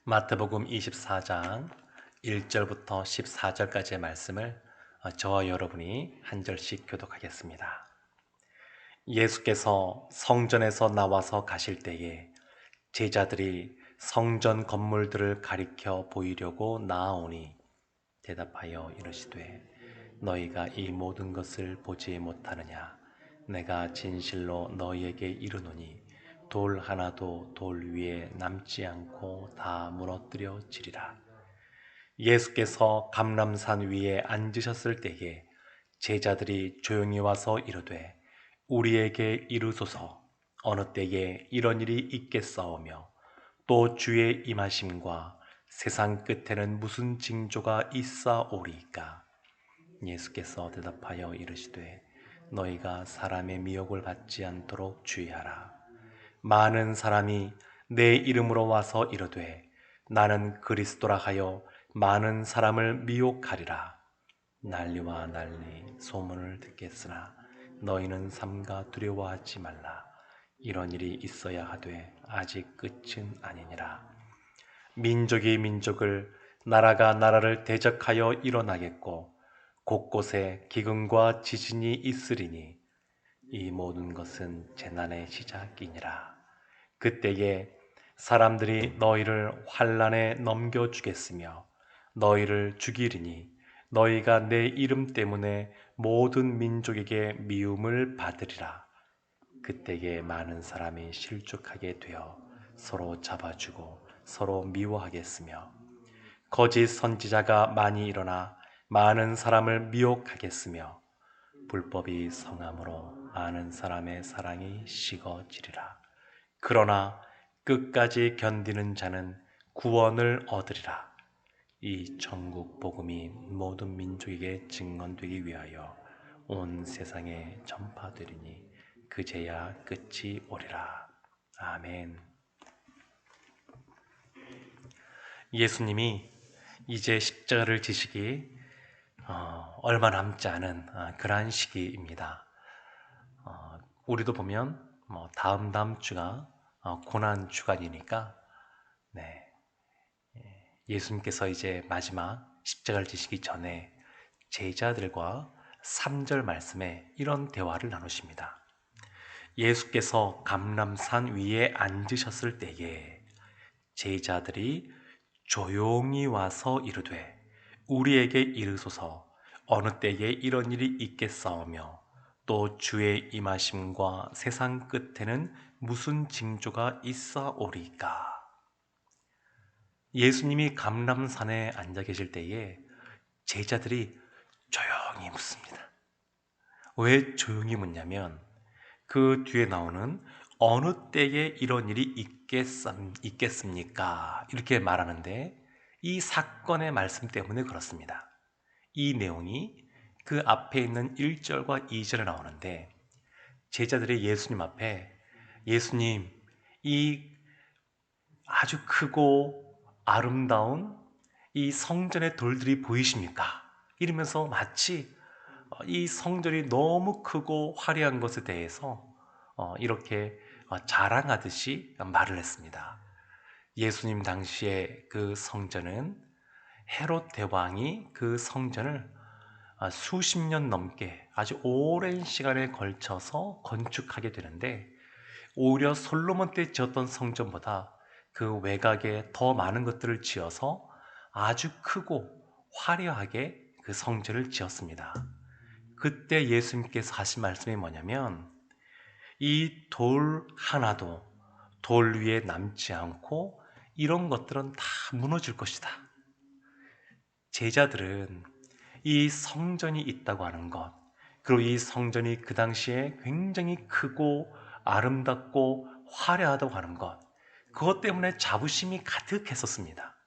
마태복음 24장 1절부터 14절까지의 말씀을 저와 여러분이 한 절씩 교독하겠습니다. 예수께서 성전에서 나와서 가실 때에 제자들이 성전 건물들을 가리켜 보이려고 나아오니 대답하여 이르시되 너희가 이 모든 것을 보지 못하느냐? 내가 진실로 너희에게 이르노니 돌 하나도 돌 위에 남지 않고 다 무너뜨려지리라. 예수께서 감람산 위에 앉으셨을 때에 제자들이 조용히 와서 이르되 우리에게 이르소서 어느 때에 이런 일이 있겠사오며 또 주의 임하심과 세상 끝에는 무슨 징조가 있사오리이까. 예수께서 대답하여 이르시되 너희가 사람의 미혹을 받지 않도록 주의하라. 많은 사람이 내 이름으로 와서 이르되 나는 그리스도라 하여 많은 사람을 미혹하리라. 난리와 난리 소문을 듣겠으나 너희는 삼가 두려워하지 말라. 이런 일이 있어야 하되 아직 끝은 아니니라. 민족이 민족을 나라가 나라를 대적하여 일어나겠고 곳곳에 기근과 지진이 있으리니 이 모든 것은 재난의 시작이니라. 그때에 사람들이 너희를 환난에 넘겨주겠으며 너희를 죽이리니 너희가 내 이름 때문에 모든 민족에게 미움을 받으리라. 그때에 많은 사람이 실족하게 되어 서로 잡아주고 서로 미워하겠으며 거짓 선지자가 많이 일어나 많은 사람을 미혹하겠으며 불법이 성함으로 많은 사람의 사랑이 식어지리라. 그러나 끝까지 견디는 자는 구원을 얻으리라. 이 천국 복음이 모든 민족에게 증언되기 위하여 온 세상에 전파되리니 그제야 끝이 오리라. 아멘. 예수님이 이제 십자가를 지시기 얼마 남지 않은 그러한 시기입니다. 우리도 보면 다음 주가 고난 주간이니까 네, 예수님께서 이제 마지막 십자가를 지시기 전에 제자들과 3절 말씀에 이런 대화를 나누십니다. 예수께서 감람산 위에 앉으셨을 때에 제자들이 조용히 와서 이르되 우리에게 이르소서 어느 때에 이런 일이 있겠사오며 또 주의 임하심과 세상 끝에는 무슨 징조가 있사오리까. 예수님이 감람산에 앉아 계실 때에 제자들이 조용히 묻습니다. 왜 조용히 묻냐면 그 뒤에 나오는 어느 때에 이런 일이 있겠습니까? 이렇게 말하는데 이 사건의 말씀 때문에 그렇습니다. 이 내용이 그 앞에 있는 1절과 2절에 나오는데 제자들이 예수님 앞에 예수님 이 아주 크고 아름다운 이 성전의 돌들이 보이십니까? 이러면서 마치 이 성전이 너무 크고 화려한 것에 대해서 이렇게 자랑하듯이 말을 했습니다. 예수님 당시에 그 성전은 헤롯 대왕이 그 성전을 수십 년 넘게 아주 오랜 시간에 걸쳐서 건축하게 되는데 오히려 솔로몬 때 지었던 성전보다 그 외곽에 더 많은 것들을 지어서 아주 크고 화려하게 그 성전을 지었습니다. 그때 예수님께서 하신 말씀이 뭐냐면 이 돌 하나도 돌 위에 남지 않고 이런 것들은 다 무너질 것이다. 제자들은 이 성전이 있다고 하는 것, 그리고 이 성전이 그 당시에 굉장히 크고 아름답고 화려하다고 하는 것, 그것 때문에 자부심이 가득했었습니다.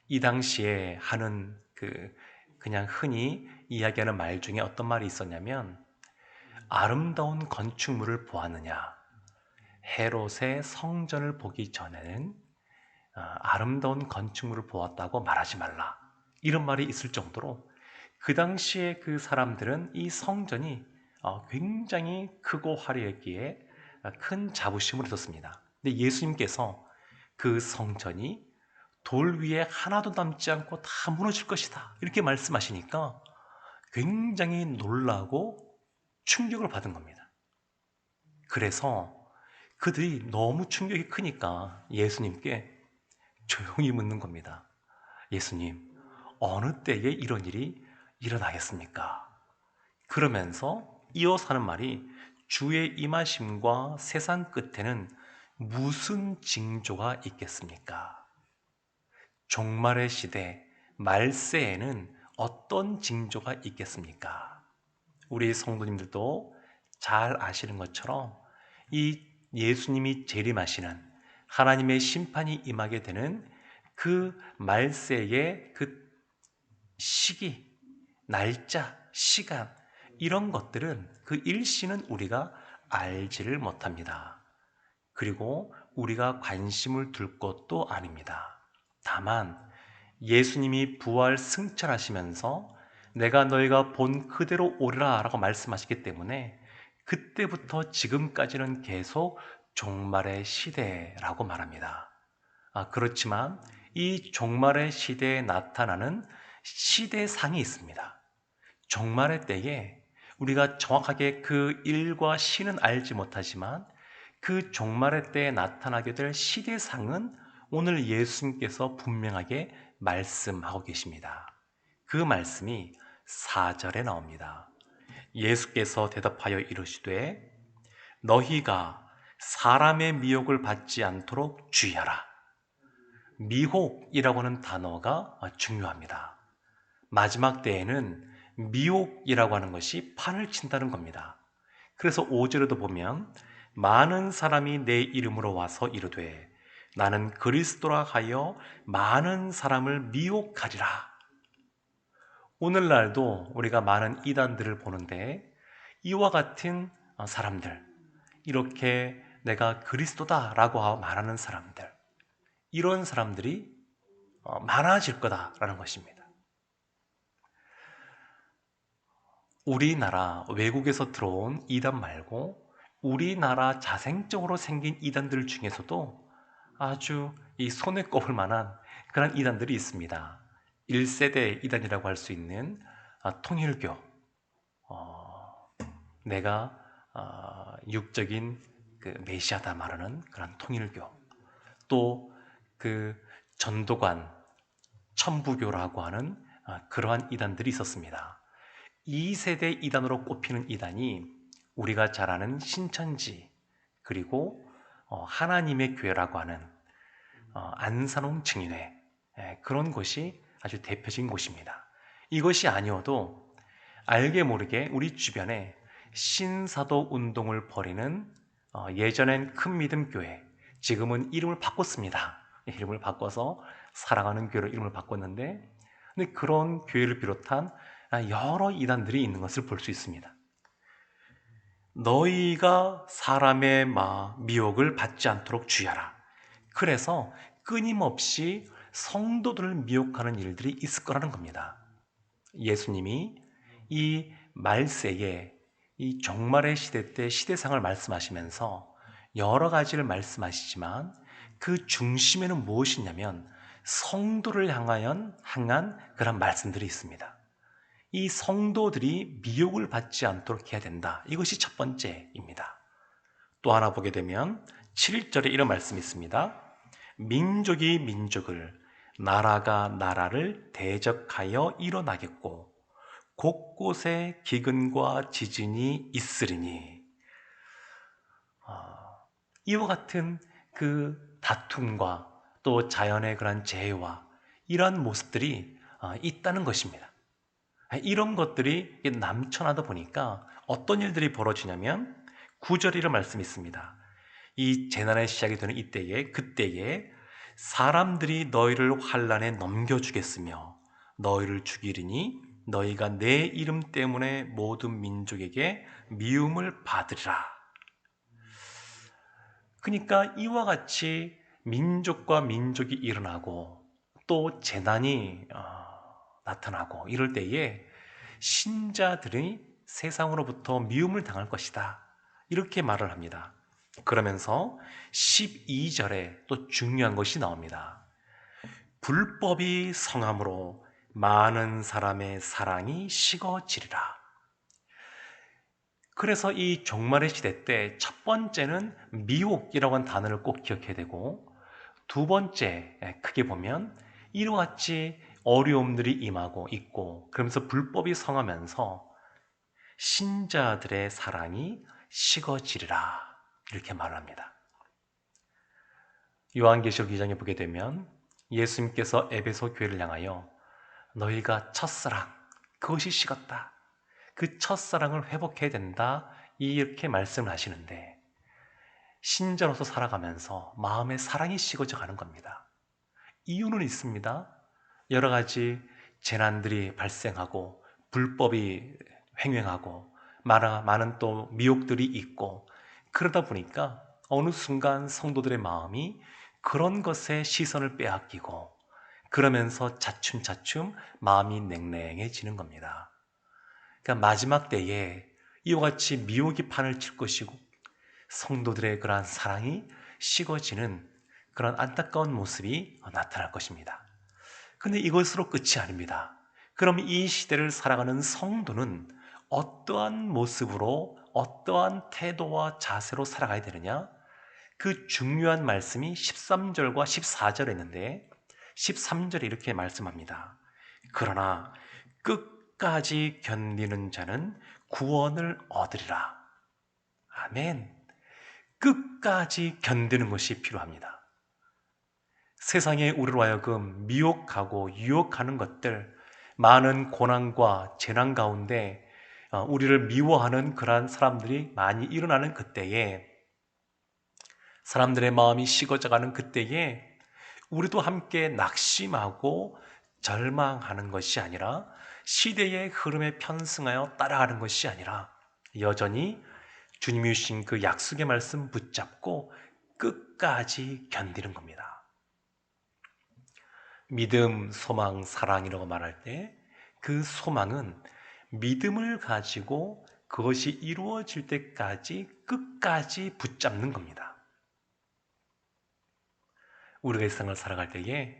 이 당시에 하는 그냥 흔히 이야기하는 말 중에 어떤 말이 있었냐면 아름다운 건축물을 보았느냐? 헤롯의 성전을 보기 전에는 아름다운 건축물을 보았다고 말하지 말라. 이런 말이 있을 정도로 그 당시에 그 사람들은 이 성전이 굉장히 크고 화려했기에 큰 자부심을 얻었습니다. 근데 예수님께서 그 성전이 돌 위에 하나도 남지 않고 다 무너질 것이다. 이렇게 말씀하시니까 굉장히 놀라고 충격을 받은 겁니다. 그래서 그들이 너무 충격이 크니까 예수님께 조용히 묻는 겁니다. 예수님, 어느 때에 이런 일이 일어나겠습니까? 그러면서 이어서 하는 말이 주의 임하심과 세상 끝에는 무슨 징조가 있겠습니까? 종말의 시대, 말세에는 어떤 징조가 있겠습니까? 우리 성도님들도 잘 아시는 것처럼 이 예수님이 재림하시는 하나님의 심판이 임하게 되는 그 말세의 그 시기, 날짜, 시간 이런 것들은 그 일시는 우리가 알지를 못합니다. 그리고 우리가 관심을 둘 것도 아닙니다. 다만 예수님이 부활 승천하시면서 내가 너희가 본 그대로 오리라 라고 말씀하시기 때문에 그때부터 지금까지는 계속 종말의 시대라고 말합니다. 그렇지만 이 종말의 시대에 나타나는 시대상이 있습니다. 종말의 때에 우리가 정확하게 그 일과 시는 알지 못하지만 그 종말의 때에 나타나게 될 시대상은 오늘 예수님께서 분명하게 말씀하고 계십니다. 그 말씀이 4절에 나옵니다. 예수께서 대답하여 이르시되 너희가 사람의 미혹을 받지 않도록 주의하라. 미혹이라고 하는 단어가 중요합니다. 마지막 때에는 미혹이라고 하는 것이 판을 친다는 겁니다. 그래서 5절에도 보면 많은 사람이 내 이름으로 와서 이르되 나는 그리스도라 하여 많은 사람을 미혹하리라. 오늘날도 우리가 많은 이단들을 보는데 이와 같은 사람들, 이렇게 내가 그리스도다라고 말하는 사람들, 이런 사람들이 많아질 거다라는 것입니다. 우리나라 외국에서 들어온 이단 말고 우리나라 자생적으로 생긴 이단들 중에서도 아주 이 손에 꼽을 만한 그런 이단들이 있습니다. 1세대 이단이라고 할 수 있는 통일교, 내가 육적인 그 메시아다 말하는 그런 통일교, 또 그 전도관, 천부교라고 하는 그러한 이단들이 있었습니다. 2세대 이단으로 꼽히는 이단이 우리가 잘 아는 신천지, 그리고 하나님의 교회라고 하는 안산홍 증인회, 그런 곳이 아주 대표적인 곳입니다. 이것이 아니어도 알게 모르게 우리 주변에 신사도 운동을 벌이는 예전엔 큰 믿음 교회, 지금은 이름을 바꿨습니다. 이름을 바꿔서 사랑하는 교회로 이름을 바꿨는데, 근데 그런 교회를 비롯한 여러 이단들이 있는 것을 볼 수 있습니다. 너희가 사람의 미혹을 받지 않도록 주의하라. 그래서 끊임없이 성도들을 미혹하는 일들이 있을 거라는 겁니다. 예수님이 이 말세에 이 종말의 시대 때 시대상을 말씀하시면서 여러 가지를 말씀하시지만 그 중심에는 무엇이냐면 성도를 향한 그런 말씀들이 있습니다. 이 성도들이 미혹을 받지 않도록 해야 된다. 이것이 첫 번째입니다. 또 하나 보게 되면 7절에 이런 말씀이 있습니다. 민족이 민족을, 나라가 나라를 대적하여 일어나겠고 곳곳에 기근과 지진이 있으리니. 이와 같은 그 다툼과 또 자연의 그런 재해와 이러한 모습들이 있다는 것입니다. 이런 것들이 남천하다 보니까 어떤 일들이 벌어지냐면 9절에 이런 말씀이 있습니다. 이 재난의 시작이 되는 그때에 사람들이 너희를 환난에 넘겨주겠으며 너희를 죽이리니 너희가 내 이름 때문에 모든 민족에게 미움을 받으리라. 그러니까 이와 같이 민족과 민족이 일어나고 또 재난이 나타나고 이럴 때에 신자들이 세상으로부터 미움을 당할 것이다. 이렇게 말을 합니다. 그러면서 12절에 또 중요한 것이 나옵니다. 불법이 성함으로 많은 사람의 사랑이 식어지리라. 그래서 이 종말의 시대 때 첫 번째는 미혹이라고 하는 단어를 꼭 기억해야 되고, 두 번째 크게 보면 이와 같이 어려움들이 임하고 있고, 그러면서 불법이 성하면서 신자들의 사랑이 식어지리라, 이렇게 말합니다. 요한계시록 2장에 보게 되면 예수님께서 에베소 교회를 향하여 너희가 첫사랑, 그것이 식었다, 그 첫사랑을 회복해야 된다, 이렇게 말씀을 하시는데, 신자로서 살아가면서 마음의 사랑이 식어져 가는 겁니다. 이유는 있습니다. 여러 가지 재난들이 발생하고 불법이 횡행하고 많은 또 미혹들이 있고, 그러다 보니까 어느 순간 성도들의 마음이 그런 것에 시선을 빼앗기고, 그러면서 차츰차츰 마음이 냉랭해지는 겁니다. 그러니까 마지막 때에 이와 같이 미혹이 판을 칠 것이고 성도들의 그러한 사랑이 식어지는 그런 안타까운 모습이 나타날 것입니다. 근데 이것으로 끝이 아닙니다. 그럼 이 시대를 살아가는 성도는 어떠한 모습으로, 어떠한 태도와 자세로 살아가야 되느냐? 그 중요한 말씀이 13절과 14절에 있는데, 13절에 이렇게 말씀합니다. 그러나 끝까지 견디는 자는 구원을 얻으리라. 아멘. 끝까지 견디는 것이 필요합니다. 세상에 우리로 하여금 미혹하고 유혹하는 것들, 많은 고난과 재난 가운데 우리를 미워하는 그러한 사람들이 많이 일어나는 그때에, 사람들의 마음이 식어져가는 그때에 우리도 함께 낙심하고 절망하는 것이 아니라, 시대의 흐름에 편승하여 따라가는 것이 아니라, 여전히 주님이 주신 그 약속의 말씀 붙잡고 끝까지 견디는 겁니다. 믿음, 소망, 사랑이라고 말할 때 그 소망은 믿음을 가지고 그것이 이루어질 때까지 끝까지 붙잡는 겁니다. 우리가 일상을 살아갈 때에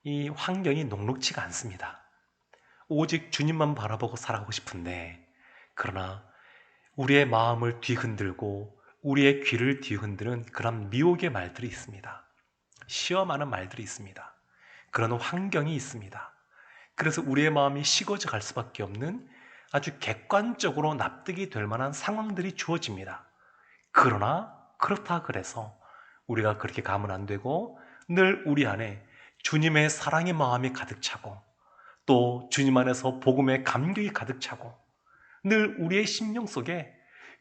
이 환경이 녹록지가 않습니다. 오직 주님만 바라보고 살아가고 싶은데, 그러나 우리의 마음을 뒤흔들고 우리의 귀를 뒤흔드는 그런 미혹의 말들이 있습니다. 시험하는 말들이 있습니다. 그런 환경이 있습니다. 그래서 우리의 마음이 식어져 갈 수밖에 없는 아주 객관적으로 납득이 될 만한 상황들이 주어집니다. 그러나 그렇다 그래서 우리가 그렇게 가면 안 되고, 늘 우리 안에 주님의 사랑의 마음이 가득 차고, 또 주님 안에서 복음의 감격이 가득 차고, 늘 우리의 심령 속에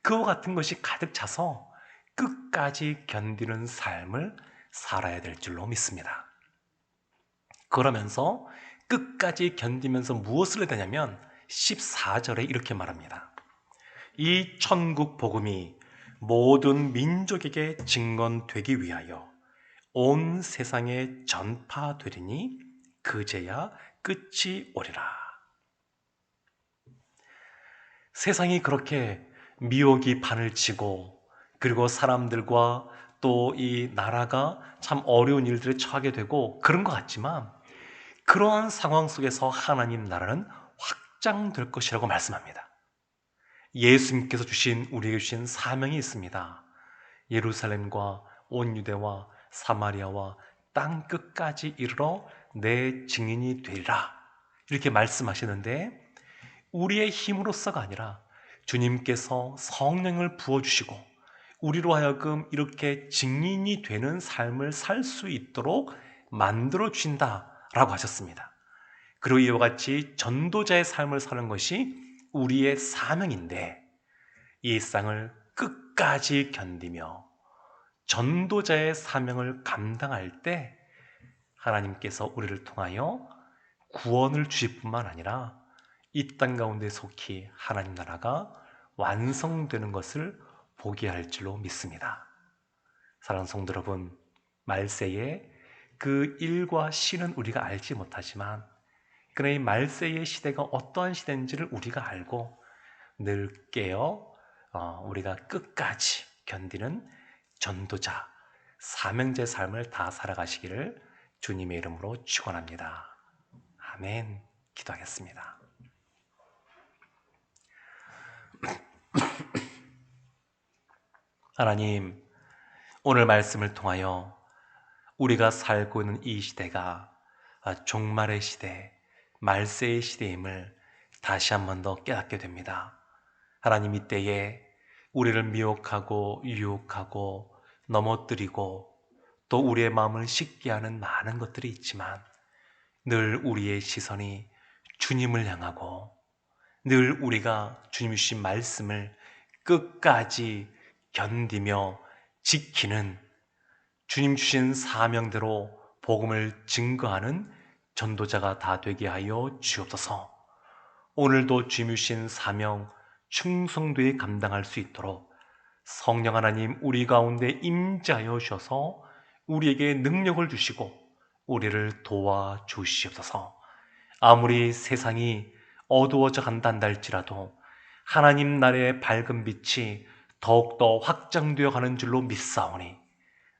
그와 같은 것이 가득 차서 끝까지 견디는 삶을 살아야 될 줄로 믿습니다. 그러면서 끝까지 견디면서 무엇을 해야 되냐면 14절에 이렇게 말합니다. 이 천국 복음이 모든 민족에게 증언되기 위하여 온 세상에 전파되리니 그제야 끝이 오리라. 세상이 그렇게 미혹이 판을 치고, 그리고 사람들과 또 이 나라가 참 어려운 일들에 처하게 되고 그런 것 같지만, 그러한 상황 속에서 하나님 나라는 확장될 것이라고 말씀합니다. 예수님께서 우리에게 주신 사명이 있습니다. 예루살렘과 온 유대와 사마리아와 땅 끝까지 이르러 내 증인이 되리라, 이렇게 말씀하시는데, 우리의 힘으로서가 아니라 주님께서 성령을 부어주시고 우리로 하여금 이렇게 증인이 되는 삶을 살 수 있도록 만들어 주신다라고 하셨습니다. 그리고 이와 같이 전도자의 삶을 사는 것이 우리의 사명인데, 이 일상을 끝까지 견디며 전도자의 사명을 감당할 때 하나님께서 우리를 통하여 구원을 주실 뿐만 아니라 이 땅 가운데 속히 하나님 나라가 완성되는 것을 보게 할 줄로 믿습니다. 사랑하는 성도 여러분, 말세에 그 일과 시는 우리가 알지 못하지만, 그러나 이 말세의 시대가 어떠한 시대인지를 우리가 알고 늘 깨어 우리가 끝까지 견디는 전도자, 사명자의 삶을 다 살아가시기를 주님의 이름으로 축원합니다. 아멘. 기도하겠습니다. 하나님, 오늘 말씀을 통하여 우리가 살고 있는 이 시대가 종말의 시대, 말세의 시대임을 다시 한 번 더 깨닫게 됩니다. 하나님, 이때에 우리를 미혹하고 유혹하고 넘어뜨리고 또 우리의 마음을 식게 하는 많은 것들이 있지만 늘 우리의 시선이 주님을 향하고 늘 우리가 주님 주신 말씀을 끝까지 견디며 지키는 주님 주신 사명대로 복음을 증거하는 전도자가 다 되게 하여 주옵소서. 오늘도 주님 주신 사명 충성되이 감당할 수 있도록 성령 하나님 우리 가운데 임재하여 주셔서 우리에게 능력을 주시고 우리를 도와주시옵소서. 아무리 세상이 어두워져 간단다 할지라도 하나님 나라의 밝은 빛이 더욱더 확장되어 가는 줄로 믿사오니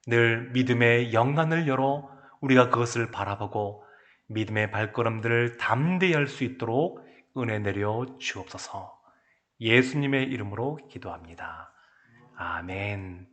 늘 믿음의 영안을 열어 우리가 그것을 바라보고 믿음의 발걸음들을 담대히 할 수 있도록 은혜 내려 주옵소서. 예수님의 이름으로 기도합니다. 아멘.